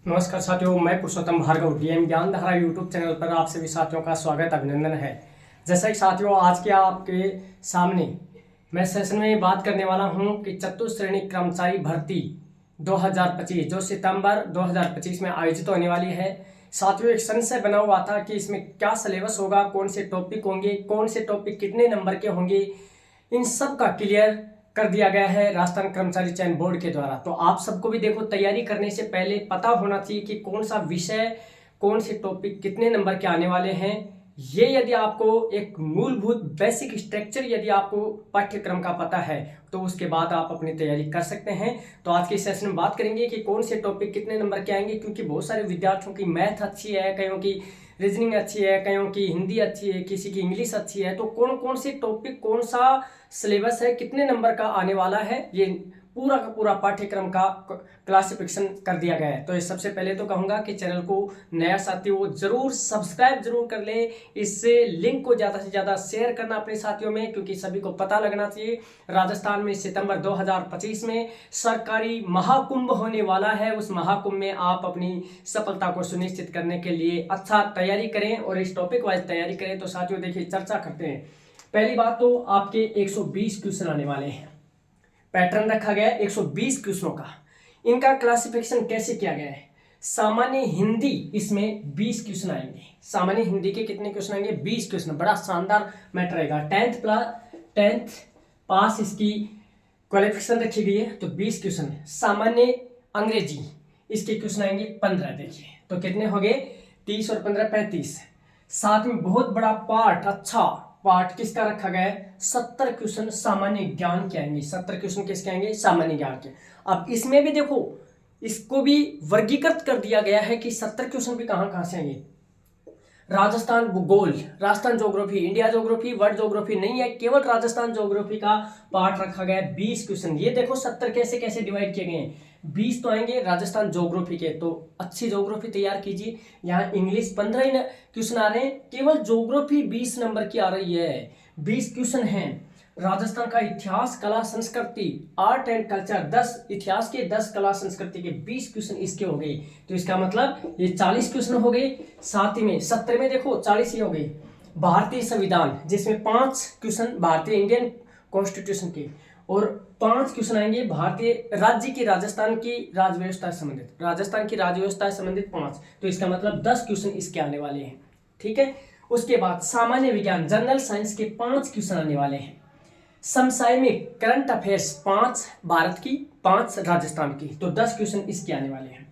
नमस्कार साथियों, मैं पुरुषोत्तम भार्गव डीएम ज्ञान धारा यूट्यूब चैनल पर आप सभी साथियों का स्वागत अभिनंदन है। जैसा कि साथियों आज के आपके सामने मैं सेशन में बात करने वाला हूं कि चतुश्रेणी कर्मचारी भर्ती 2025 जो सितंबर 2025 में आयोजित होने वाली है। साथियों एक संशय बना हुआ था कि इसमें क्या सिलेबस होगा, कौन से टॉपिक होंगे, कौन से टॉपिक कितने नंबर के होंगे, इन सब का क्लियर कर दिया गया है राजस्थान कर्मचारी चयन बोर्ड के द्वारा। तो आप सबको भी देखो तैयारी करने से पहले पता होना चाहिए कि कौन सा विषय, कौन से टॉपिक कितने नंबर के आने वाले हैं। ये यदि आपको एक मूलभूत बेसिक स्ट्रक्चर यदि आपको पाठ्यक्रम का पता है तो उसके बाद आप अपनी तैयारी कर सकते हैं। तो आज के सेशन में बात करेंगे कि कौन से टॉपिक कितने नंबर के आएंगे, क्योंकि बहुत सारे विद्यार्थियों की मैथ अच्छी है, कईयों की रीजनिंग अच्छी है, कईयों की हिंदी अच्छी है, किसी की इंग्लिश अच्छी है। तो कौन कौन से टॉपिक, कौन सा सिलेबस है, कितने नंबर का आने वाला है, ये पूरा का पूरा पाठ्यक्रम का क्लासिफिकेशन कर दिया गया है। तो ये सबसे पहले तो कहूँगा कि चैनल को नया साथी वो जरूर सब्सक्राइब जरूर कर ले। इससे लिंक को ज़्यादा से ज़्यादा शेयर करना अपने साथियों में, क्योंकि सभी को पता लगना चाहिए राजस्थान में सितंबर 2025 में सरकारी महाकुंभ होने वाला है। उस महाकुंभ में आप अपनी सफलता को सुनिश्चित करने के लिए अच्छा तैयारी करें और इस टॉपिक वाइज तैयारी करें। तो साथियों देखिए चर्चा करते हैं। पहली बात तो आपके 120 क्वेश्चन आने वाले हैं। पैटर्न रखा गया है 120 क्वेश्चनों का। इनका क्लासिफिकेशन कैसे किया गया है? सामान्य हिंदी इसमें 20 क्वेश्चन आएंगे। सामान्य हिंदी के कितने क्वेश्चन आएंगे? 20 क्वेश्चन। बड़ा शानदार मैटर रहेगा। 10th पास इसकी क्वालिफिकेशन रखी गई है, तो 20 क्वेश्चन। सामान्य अंग्रेजी इसके क्वेश्चन आएंगे 15। देखिए तो कितने हो गए? 30 और 15 35। साथ में बहुत बड़ा पार्ट, अच्छा पार्ट किसका रखा गया है? 70 क्वेश्चन सामान्य ज्ञान के आएंगे। 70 क्वेश्चन किसके आएंगे? सामान्य ज्ञान के। अब इसमें भी देखो, इसको भी वर्गीकृत कर दिया गया है कि 70 क्वेश्चन भी कहां से आएंगे। राजस्थान भूगोल, Rajasthan geography, India geography, world geography नहीं है, केवल राजस्थान ज्योग्राफी का पार्ट रखा गया है 20 क्वेश्चन। ये देखो 70 कैसे कैसे डिवाइड किए गए हैं। 20 तो आएंगे राजस्थान ज्योग्राफी के, तो अच्छी ज्योग्राफी तैयार कीजिए। यहाँ इंग्लिश 15 क्वेश्चन आ रहे हैं, केवल ज्योग्राफी 20 नंबर की आ रही है। 20 क्वेश्चन हैं। राजस्थान का इतिहास, कला, संस्कृति, आर्ट एंड कल्चर, 10 इतिहास के, 10 कला संस्कृति के, 20 क्वेश्चन इसके हो गए। तो इसका मतलब ये 40 क्वेश्चन हो गए। साथ ही में 70 में देखो 40 ही हो गए। भारतीय संविधान, जिसमें 5 क्वेश्चन भारतीय इंडियन कॉन्स्टिट्यूशन के और 5 क्वेश्चन आएंगे भारतीय राज्य की, राजस्थान की राज्य व्यवस्था से संबंधित, राजस्थान की राज्य व्यवस्था से संबंधित 5। तो इसका मतलब 10 क्वेश्चन इसके आने वाले हैं। ठीक है। उसके बाद सामान्य विज्ञान, जनरल साइंस के 5 क्वेश्चन आने वाले हैं। समसामयिक करंट अफेयर्स 5 भारत की, 5 राजस्थान की, तो 10 क्वेश्चन इसके आने वाले हैं।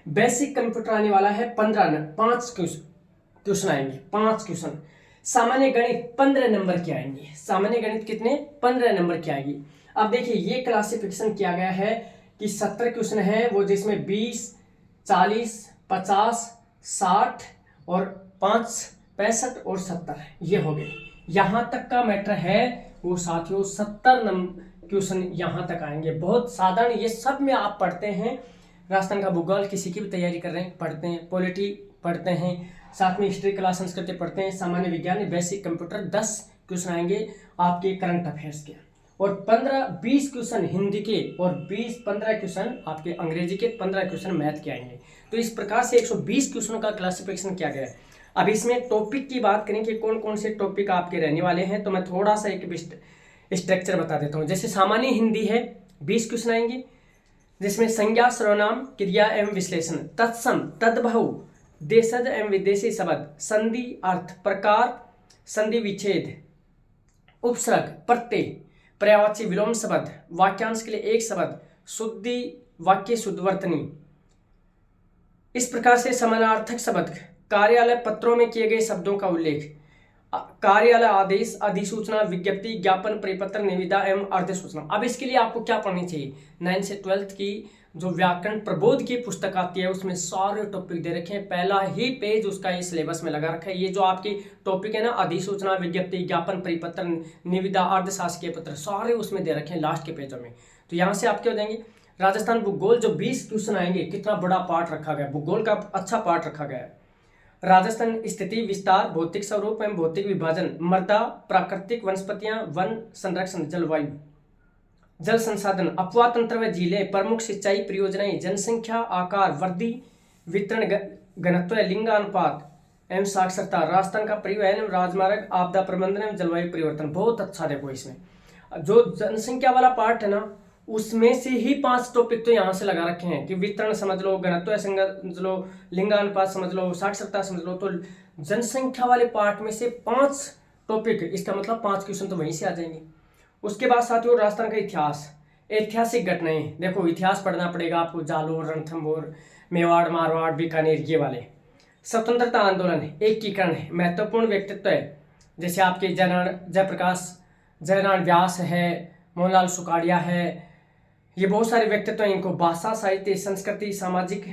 बेसिक कंप्यूटर आने वाला है 5 क्वेश्चन आएंगे, 5 क्वेश्चन। सामान्य गणित 15 नंबर के आएंगे। सामान्य गणित कितने? 15 नंबर की आएगी। अब देखिए ये क्लासिफिकेशन किया गया है कि 70 क्वेश्चन है वो, जिसमें 20, 40, 50, 60 और 5, 65 और 70 ये हो गए। यहां तक का मैटर है वो साथियों 70 क्वेश्चन यहां तक आएंगे। बहुत साधारण, ये सब में आप पढ़ते हैं। राजस्थान का भूगोल किसी की भी तैयारी कर रहे हैं पढ़ते हैं, पॉलिटी पढ़ते हैं, साथ में हिस्ट्री, कला, संस्कृति पढ़ते हैं, सामान्य विज्ञान, बेसिक कंप्यूटर, 10 क्वेश्चन आएंगे आपके करंट अफेयर्स के, और 15-20 क्वेश्चन हिंदी के, और 20-15 क्वेश्चन आपके अंग्रेजी के, 15 क्वेश्चन मैथ के आएंगे। तो इस प्रकार से 120 क्वेश्चनों का क्लासिफिकेशन किया गया है। अब इसमें टॉपिक की बात करें कि कौन कौन से टॉपिक आपके रहने वाले हैं, तो मैं थोड़ा सा एक स्ट्रक्चर बता देता हूँ। जैसे सामान्य हिंदी है, 20 क्वेश्चन आएंगे, जिसमें संज्ञा, सर्वनाम, क्रिया एवं विश्लेषण, तत्सम, तद्भव, देशज एवं विदेशी शब्द, संधि, अर्थ, प्रकार, संधि विच्छेद, उपसर्ग, प्रत्यय, पर्यायवाची विलोम शब्द, वाक्यांश के लिए एक शब्द, शुद्धि, वाक्य शुद्धवर्तनी। इस प्रकार से समानार्थक शब्द, कार्यालय पत्रों में किए गए शब्दों का उल्लेख, कार्यालय आदेश, अधिसूचना, विज्ञप्ति, ज्ञापन, परिपत्र, निविदा एवं अर्धसूचना। अब इसके लिए आपको क्या पढ़नी चाहिए? 9 से 12 की जो व्याकरण प्रबोध की पुस्तक आती है उसमें सारे टॉपिक दे रखे हैं। पहला ही पेज उसका ये सिलेबस में लगा रखा है। ये जो आपकी टॉपिक है ना, अधिसूचना, विज्ञप्ति, ज्ञापन, परिपत्र, निविदा, अर्धशासकीय पत्र, सारे उसमें दे रखे हैं लास्ट के पेजों में। तो यहाँ से आप क्या हो जाएंगे? राजस्थान भूगोल जो 20 क्वेश्चन आएंगे, कितना बड़ा पार्ट रखा गया, भूगोल का अच्छा पार्ट रखा गया है। राजस्थान स्थिति, विस्तार, भौतिक स्वरूप एवं भौतिक विभाजन, मृदा, प्राकृतिक वनस्पतियां, वन संरक्षण, जलवायु, जल संसाधन, अपवाह तंत्र व झीलें, प्रमुख सिंचाई परियोजनाएं, जनसंख्या, आकार, वृद्धि, वितरण घनत्व, लिंगानुपात एवं साक्षरता, राजस्थान का परिवहन एवं राजमार्ग, आपदा प्रबंधन एवं जलवायु परिवर्तन। बहुत अच्छा देखो, इसमें जो जनसंख्या वाला पार्ट है ना, उसमें से ही 5 टॉपिक तो यहाँ से लगा रखे हैं कि वितरण समझ लो, घनत्व समझ लो, लिंगानुपात समझ लो, साक्षरता समझ लो। तो जनसंख्या वाले पार्ट में से 5 टॉपिक, इसका मतलब 5 क्वेश्चन तो वहीं से आ जाएंगे। उसके बाद साथियों राजस्थान का इतिहास, ऐतिहासिक घटनाएं, देखो इतिहास पढ़ना पड़ेगा आपको, जालोर, रणथंभौर, मेवाड़, मारवाड़, बीकानेर, ये वाले। स्वतंत्रता आंदोलन, एकीकरण, महत्वपूर्ण व्यक्तित्व है जैसे आपके जयप्रकाश जयनारायण व्यास है, मोहनलाल सुखाड़िया है, ये बहुत सारे व्यक्तित्व हैं। इनको भाषा, साहित्य, संस्कृति, सामाजिक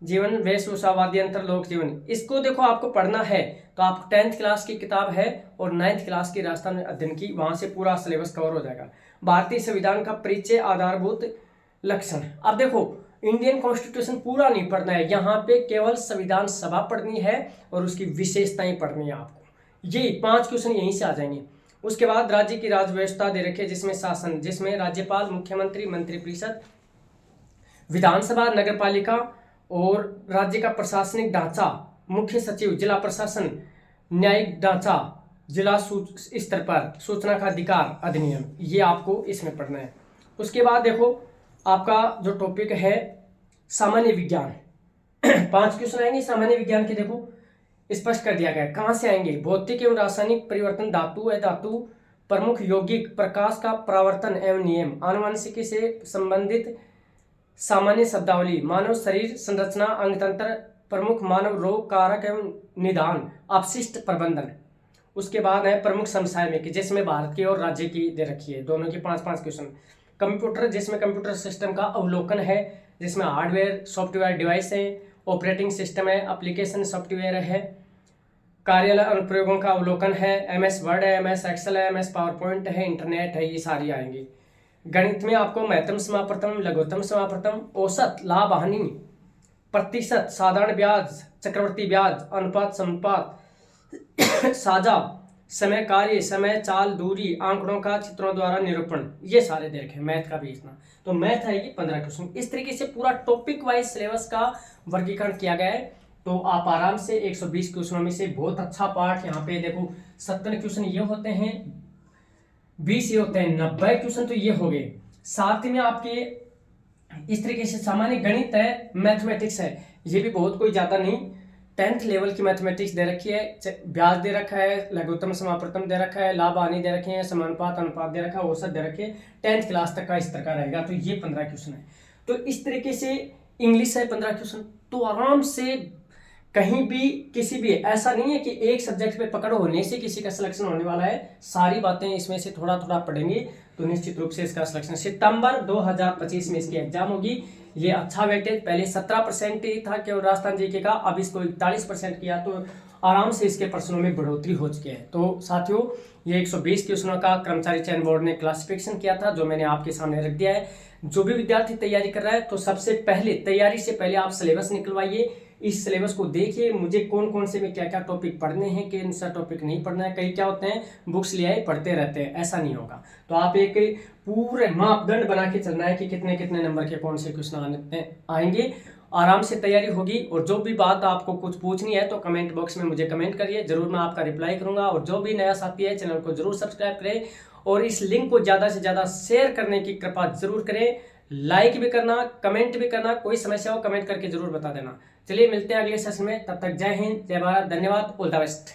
जीवन, वेशभूषावादी अंतर, लोक जीवन, इसको देखो आपको पढ़ना है तो आप 10th क्लास की किताब है और 9th क्लास की राजस्थान अध्ययन की, वहां से पूरा सिलेबस कवर हो जाएगा। भारतीय संविधान का परिचय, आधारभूत लक्षण। अब देखो इंडियन कॉन्स्टिट्यूशन पूरा नहीं पढ़ना है, यहाँ पे केवल संविधान सभा पढ़नी है और उसकी विशेषताएं पढ़नी है आपको। ये 5 क्वेश्चन यहीं से आ जाएंगे। उसके बाद राज्य की राज व्यवस्था दे रखी है, जिसमें शासन, जिसमें राज्यपाल, मुख्यमंत्री, मंत्रिपरिषद, विधानसभा, नगरपालिका और राज्य का प्रशासनिक ढांचा, मुख्य सचिव, जिला प्रशासन, न्यायिक ढांचा, जिला स्तर पर सूचना का अधिकार अधिनियम, ये आपको इसमें पढ़ना है। उसके बाद देखो आपका जो टॉपिक है सामान्य विज्ञान, 5 क्वेश्चन आएंगे सामान्य विज्ञान के। देखो स्पष्ट कर दिया गया है कहां से आएंगे, भौतिक एवं रासायनिक परिवर्तन, धातु है धातु, प्रमुख यौगिक, प्रकाश का परावर्तन एवं नियम, आनुवंशिकी से संबंधित सामान्य शब्दावली, मानव शरीर संरचना, अंगतंत्र, प्रमुख मानव रोग कारक एवं निदान, अपशिष्ट प्रबंधन। उसके बाद है प्रमुख समस्याएं में, कि जिसमें भारत की और राज्य की दे रखी है, दोनों की 5-5 क्वेश्चन। कंप्यूटर, जिसमें कंप्यूटर सिस्टम का अवलोकन है, जिसमें हार्डवेयर सॉफ्टवेयर डिवाइस है, ऑपरेटिंग सिस्टम है, एप्लीकेशन सॉफ्टवेयर है, कार्यालय अनुप्रयोगों का अवलोकन है, MS वर्ड है, MS एक्सेल है, MS पावर पॉइंट है, इंटरनेट है, ये सारी आएंगी। गणित में आपको महत्तम समापवर्तन, लघुत्तम समापवर्तन, औसत, लाभ हानि, प्रतिशत, साधारण ब्याज, चक्रवर्ती ब्याज, अनुपात, समपात, साझा, समय, कार्य, समय, चाल, दूरी, आंकड़ों का चित्रों द्वारा निरूपण, ये सारे दे रखे। मैथ का भी इतना, तो मैथ आएगी 15 क्वेश्चन। इस तरीके से पूरा टॉपिक वाइज सिलेबस का वर्गीकरण किया गया है। तो आप आराम से 120 क्वेश्चनों में से बहुत अच्छा पार्ट, यहाँ पे देखो 70 क्वेश्चन ये होते हैं, 20 ये होते हैं, 90 क्वेश्चन तो ये हो गए। साथ में आपके इस तरीके से सामान्य गणित है, मैथमेटिक्स है, ये भी बहुत कोई ज्यादा नहीं, 10th लेवल की मैथमेटिक्स दे रखी है, ब्याज दे रखा है, लघुत्तम समापवर्तन दे रखा है, लाभ हानि दे रखे हैं, समानुपात अनुपात दे रखा है, औसत दे रखे हैं। 10th क्लास तक का इस तरह का रहेगा। तो ये 15 क्वेश्चन है। तो इस तरीके से इंग्लिश है 15 क्वेश्चन। तो आराम से कहीं भी किसी भी, ऐसा नहीं है कि एक सब्जेक्ट पे पकड़ होने से किसी का सिलेक्शन होने वाला है, सारी बातें इसमें से थोड़ा थोड़ा पढ़ेंगे तो निश्चित रूप से इसका सिलेक्शन सितंबर 2025 में इसकी एग्जाम होगी। ये अच्छा वेटेज, पहले 17% ही था केवल राजस्थान जीके का, अब इसको 41% किया, तो आराम से इसके प्रश्नों में बढ़ोतरी हो चुकी है। तो साथियों ये 120 क्वेश्चनों का कर्मचारी चयन बोर्ड ने क्लासिफिकेशन किया था, जो मैंने आपके सामने रख दिया है। जो भी विद्यार्थी तैयारी कर रहा है तो सबसे पहले तैयारी से पहले आप सिलेबस निकलवाइए, इस सिलेबस को देखिए, मुझे कौन कौन से में क्या क्या टॉपिक पढ़ने हैं, कौन सा टॉपिक नहीं पढ़ना है। कई क्या होते हैं बुक्स ले आए पढ़ते रहते हैं, ऐसा नहीं होगा। तो आप एक पूरे मापदंड बना के चलना है कि कितने कितने नंबर के कौन से क्वेश्चन आएंगे। आराम से तैयारी होगी। और जो भी बात आपको कुछ पूछनी है तो कमेंट बॉक्स में मुझे कमेंट करिए, जरूर मैं आपका रिप्लाई करूंगा। और जो भी नया साथी है चैनल को जरूर सब्सक्राइब करें और इस लिंक को ज़्यादा से ज़्यादा शेयर करने की कृपा जरूर करें। लाइक भी करना, कमेंट भी करना, कोई समस्या हो कमेंट करके जरूर बता देना। चलिए मिलते हैं अगले सेशन में, तब तक जय हिंद, जय भारत, धन्यवाद, ऑल द बेस्ट।